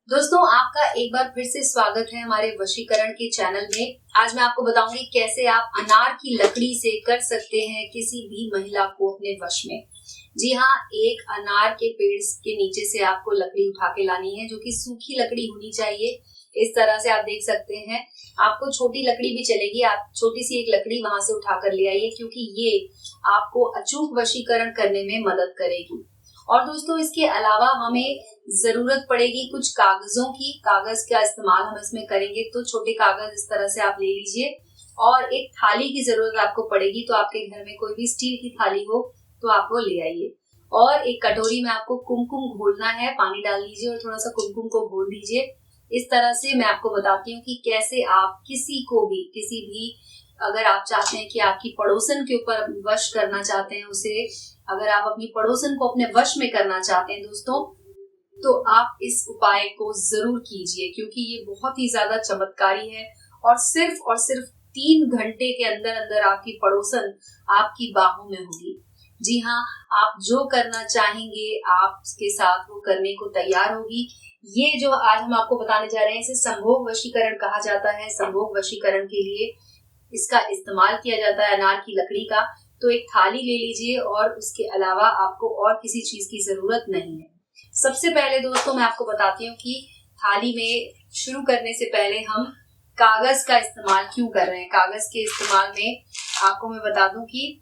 दोस्तों, आपका एक बार फिर से स्वागत है हमारे वशीकरण के चैनल में। आज मैं आपको बताऊंगी कैसे आप अनार की लकड़ी से कर सकते हैं किसी भी महिला को अपने वश में। जी हाँ, एक अनार के पेड़ के नीचे से आपको लकड़ी उठा के लानी है, जो कि सूखी लकड़ी होनी चाहिए। इस तरह से आप देख सकते हैं, आपको छोटी लकड़ी भी चलेगी, आप छोटी सी एक लकड़ी वहां से उठा कर ले आइए, क्योंकि ये आपको अचूक वशीकरण करने में मदद करेगी। और दोस्तों, इसके अलावा हमें जरूरत पड़ेगी कुछ कागजों की। कागज का इस्तेमाल हम इसमें करेंगे, तो छोटे कागज इस तरह से आप ले लीजिए। और एक थाली की जरूरत आपको पड़ेगी, तो आपके घर में कोई भी स्टील की थाली हो तो आप वो ले आइए। और एक कटोरी में आपको कुमकुम घोलना है, पानी डाल लीजिए और थोड़ा सा कुमकुम को घोल दीजिए। इस तरह से मैं आपको बताती हूँ कि कैसे आप किसी भी अगर आप चाहते हैं कि आपकी पड़ोसन के ऊपर वश करना चाहते हैं उसे, अगर आप अपनी पड़ोसन को अपने वश में करना चाहते हैं दोस्तों, तो आप इस उपाय को जरूर कीजिए, क्योंकि ये बहुत ही ज्यादा चमत्कारी है। और सिर्फ 3 घंटे के अंदर अंदर आपकी पड़ोसन आपकी बाहों में होगी। जी हाँ, आप जो करना चाहेंगे आपके साथ वो करने को तैयार होगी। ये जो आज हम आपको बताने जा रहे हैं, इसे संभोग वशीकरण कहा जाता है। संभोग वशीकरण के लिए इसका इस्तेमाल किया जाता है अनार की लकड़ी का। तो एक थाली ले लीजिए और उसके अलावा आपको और किसी चीज की जरूरत नहीं है। सबसे पहले दोस्तों, मैं आपको बताती हूँ कि थाली में शुरू करने से पहले हम कागज का इस्तेमाल क्यों कर रहे हैं। कागज के इस्तेमाल में आपको मैं बता दूं कि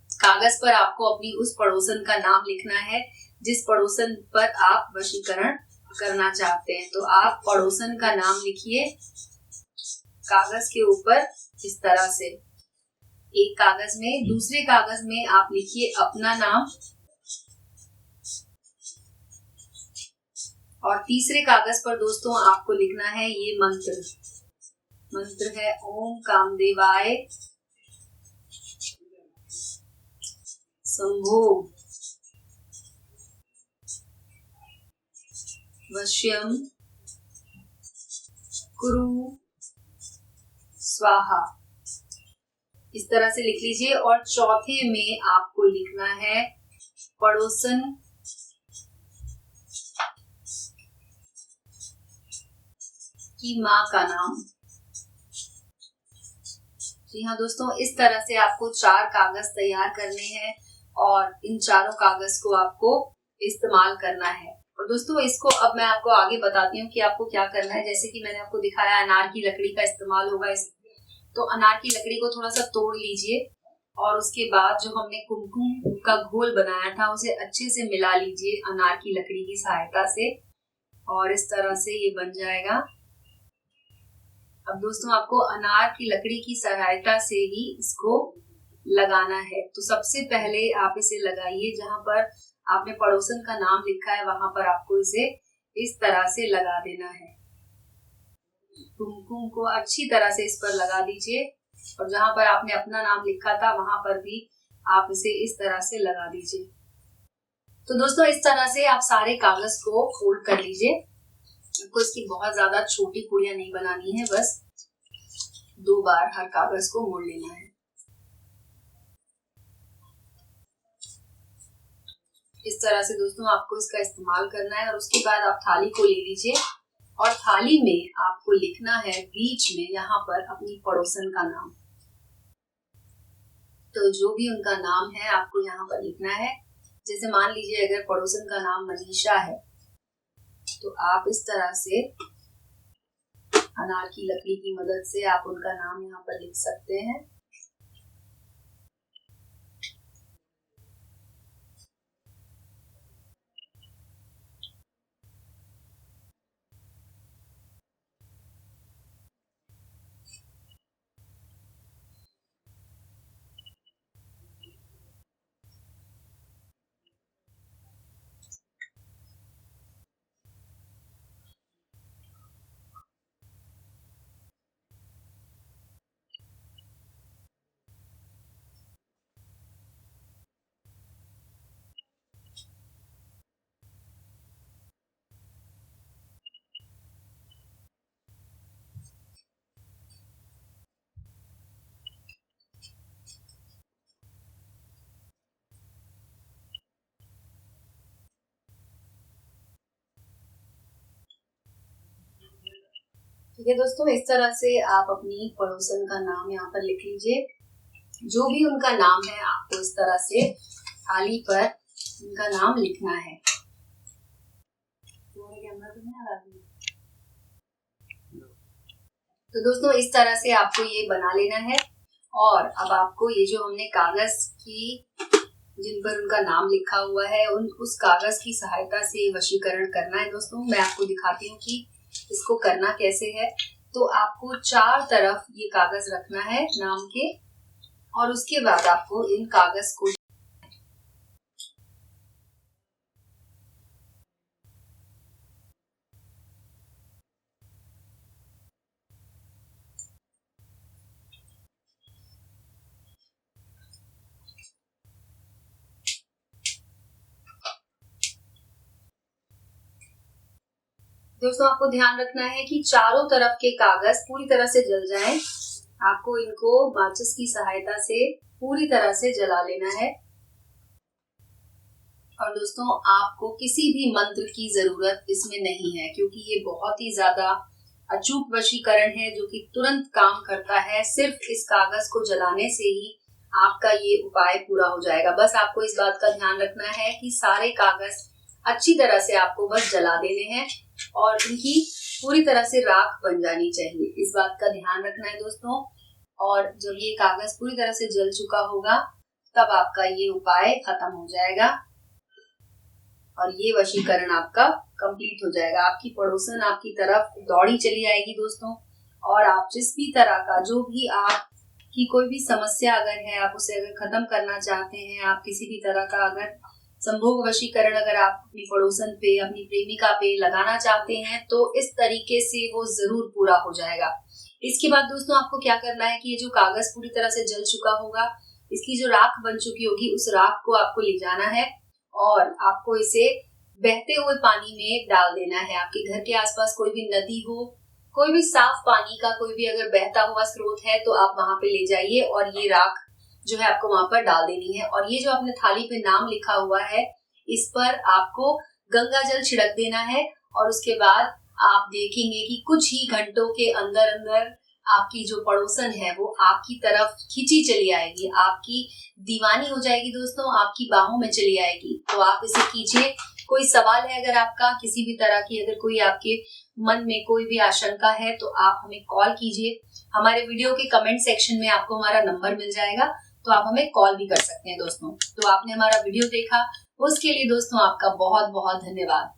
कागज पर आपको अपनी उस पड़ोसन का नाम लिखना है जिस पड़ोसन पर आप वशीकरण करना चाहते हैं। तो आप पड़ोसन का नाम लिखिए कागज के ऊपर इस तरह से। एक कागज में, दूसरे कागज में आप लिखिए अपना नाम, और तीसरे कागज पर दोस्तों आपको लिखना है ये मंत्र। मंत्र है ओम कामदेवाय संभोग वश्यम कुरु स्वाहा। इस तरह से लिख लीजिए। और चौथे में आपको लिखना है पड़ोसन की माँ का नाम। जी हाँ दोस्तों, इस तरह से आपको 4 कागज तैयार करने हैं और इन चारों कागज को आपको इस्तेमाल करना है। और दोस्तों, इसको अब मैं आपको आगे बताती हूँ कि आपको क्या करना है। जैसे कि मैंने आपको दिखाया अनार की लकड़ी का इस्तेमाल होगा तो अनार की लकड़ी को थोड़ा सा तोड़ लीजिए और उसके बाद जो हमने कुमकुम का घोल बनाया था उसे अच्छे से मिला लीजिए अनार की लकड़ी की सहायता से, और इस तरह से ये बन जाएगा। अब दोस्तों, आपको अनार की लकड़ी की सहायता से ही इसको लगाना है। तो सबसे पहले आप इसे लगाइए, जहां पर आपने पड़ोसन का नाम लिखा है वहां पर आपको इसे इस तरह से लगा देना है। कुमकुम को अच्छी तरह से इस पर लगा दीजिए, और जहां पर आपने अपना नाम लिखा था वहां पर भी आप इसे इस तरह से लगा दीजिए। तो दोस्तों, इस तरह से आप सारे कागज को फोल्ड कर लीजिए। आपको इसकी बहुत ज्यादा छोटी पूड़ियां नहीं बनानी है, बस 2 बार हर कागज को मोड़ लेना है। इस तरह से दोस्तों आपको इसका इस्तेमाल करना है। और उसके बाद आप थाली को ले लीजिए और थाली में आपको लिखना है बीच में यहाँ पर अपनी पड़ोसन का नाम। तो जो भी उनका नाम है आपको यहाँ पर लिखना है। जैसे मान लीजिए अगर पड़ोसन का नाम मनीषा है, तो आप इस तरह से अनार की लकड़ी की मदद से आप उनका नाम यहाँ पर लिख सकते हैं। ठीक है दोस्तों, इस तरह से आप अपनी पड़ोसन का नाम यहाँ पर लिख लीजिए। जो भी उनका नाम है आपको इस तरह से थाली पर उनका नाम लिखना है। तो दोस्तों इस तरह से आपको ये बना लेना है। और अब आपको ये जो हमने कागज की जिन पर उनका नाम लिखा हुआ है उस कागज की सहायता से वशीकरण करना है। दोस्तों मैं आपको दिखाती हूँ कि इसको करना कैसे है। तो आपको चार तरफ ये कागज रखना है नाम के, और उसके बाद आपको इन कागज को दोस्तों आपको ध्यान रखना है कि चारों तरफ के कागज पूरी तरह से जल जाएं। आपको इनको माचिस की सहायता से पूरी तरह से जला लेना है। और दोस्तों आपको किसी भी मंत्र की जरूरत इसमें नहीं है, क्योंकि ये बहुत ही ज्यादा अचूक वशीकरण है जो कि तुरंत काम करता है। सिर्फ इस कागज को जलाने से ही आपका ये उपाय पूरा हो जाएगा। बस आपको इस बात का ध्यान रखना है कि सारे कागज अच्छी तरह से आपको बस जला देने हैं और उनकी पूरी तरह से राख बन जानी चाहिए। इस बात का ध्यान रखना है दोस्तों। और जब ये कागज पूरी तरह से जल चुका होगा तब आपका ये उपाय खत्म हो जाएगा और ये वशीकरण आपका कंप्लीट हो जाएगा। आपकी पड़ोसन आपकी तरफ दौड़ी चली आएगी दोस्तों। और आप जिस भी तरह का जो भी आपकी कोई भी समस्या अगर है, आप उसे अगर खत्म करना चाहते हैं, आप किसी भी तरह का अगर संभोग वशीकरण अगर आप अपनी पड़ोसन पे, अपनी प्रेमिका पे लगाना चाहते हैं तो इस तरीके से वो जरूर पूरा हो जाएगा। इसके बाद दोस्तों आपको क्या करना है कि ये जो कागज पूरी तरह से जल चुका होगा, इसकी जो राख बन चुकी होगी उस राख को आपको ले जाना है और आपको इसे बहते हुए पानी में डाल देना है। आपके घर के आसपास कोई भी नदी हो, कोई भी साफ पानी का कोई भी अगर बहता हुआ स्रोत है तो आप वहां पे ले जाइए और ये राख जो है आपको वहां पर डाल देनी है। और ये जो आपने थाली पे नाम लिखा हुआ है इस पर आपको गंगा जल छिड़क देना है और उसके बाद आप देखेंगे कि कुछ ही घंटों के अंदर अंदर आपकी जो पड़ोसन है वो आपकी तरफ खींची चली आएगी, आपकी दीवानी हो जाएगी दोस्तों, आपकी बाहों में चली आएगी। तो आप इसे कीजिए। कोई सवाल है अगर आपका किसी भी तरह की, अगर कोई आपके मन में कोई भी आशंका है तो आप हमें कॉल कीजिए। हमारे वीडियो के कमेंट सेक्शन में आपको हमारा नंबर मिल जाएगा, तो आप हमें कॉल भी कर सकते हैं दोस्तों। तो आपने हमारा वीडियो देखा उसके लिए दोस्तों आपका बहुत बहुत धन्यवाद।